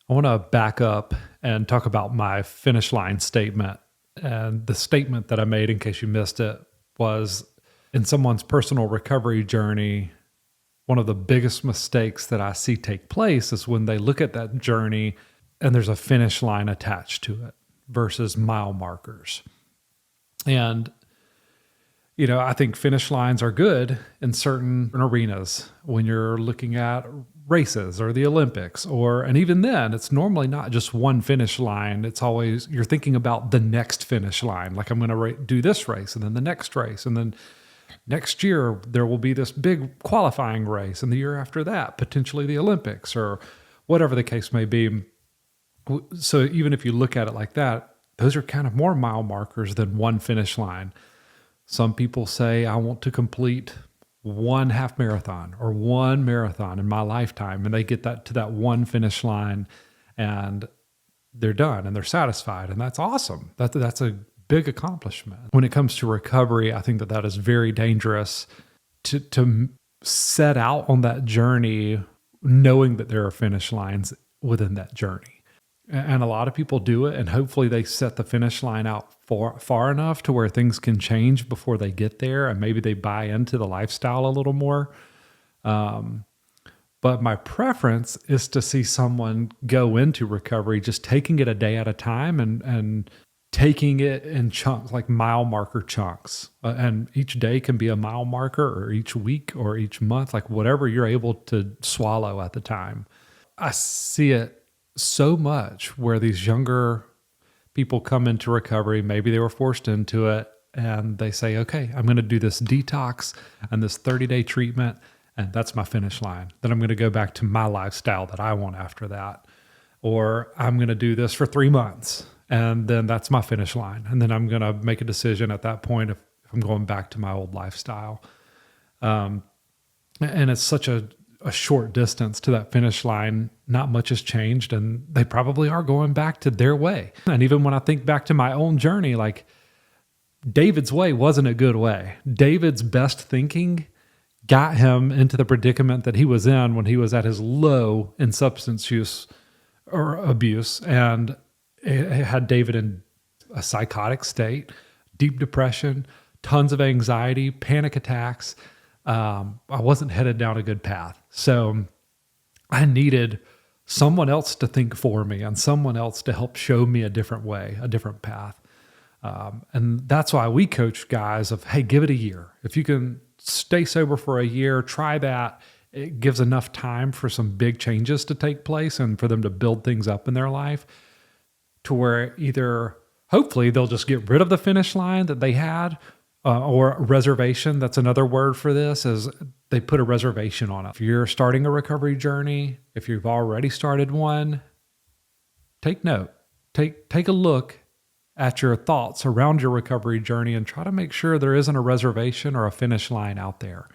I want to back up and talk about my finish line statement. And the statement that I made, in case you missed it, was in someone's personal recovery journey, one of the biggest mistakes that I see take place is when they look at that journey and there's a finish line attached to it versus mile markers. And I think finish lines are good in certain arenas when you're looking at races or the Olympics, and even then, it's normally not just one finish line. It's always, you're thinking about the next finish line. Like, I'm going to do this race and then the next race. And then next year, there will be this big qualifying race. And the year after that, potentially the Olympics or whatever the case may be. So even if you look at it like that, those are kind of more mile markers than one finish line. Some people say, I want to complete one half marathon or one marathon in my lifetime. And they get that to that one finish line and they're done and they're satisfied. And that's awesome. That's a big accomplishment. When it comes to recovery, I think that is very dangerous to set out on that journey knowing that there are finish lines within that journey. And a lot of people do it, and hopefully they set the finish line out far enough to where things can change before they get there, and maybe they buy into the lifestyle a little more. But my preference is to see someone go into recovery just taking it a day at a time and taking it in chunks, like mile marker chunks. And each day can be a mile marker, or each week or each month, like whatever you're able to swallow at the time. I see it so much where these younger people come into recovery, maybe they were forced into it, and they say, okay, I'm going to do this detox and this 30-day treatment, and that's my finish line. Then I'm going to go back to my lifestyle that I want after that. Or I'm going to do this for 3 months, and then that's my finish line. And then I'm going to make a decision at that point if I'm going back to my old lifestyle. And it's such a short distance to that finish line. Not much has changed, and they probably are going back to their way. And even when I think back to my own journey, like David's way wasn't a good way. David's best thinking got him into the predicament that he was in when he was at his low in substance use or abuse, and it had David in a psychotic state, deep depression, tons of anxiety, panic attacks. I wasn't headed down a good path. So I needed someone else to think for me and someone else to help show me a different way, a different path. And that's why we coach guys of, hey, give it a year. If you can stay sober for a year, try that. It gives enough time for some big changes to take place and for them to build things up in their life to where either hopefully they'll just get rid of the finish line that they had, or reservation. That's another word for this, is they put a reservation on it. If you're starting a recovery journey, if you've already started one, take note. Take a look at your thoughts around your recovery journey and try to make sure there isn't a reservation or a finish line out there.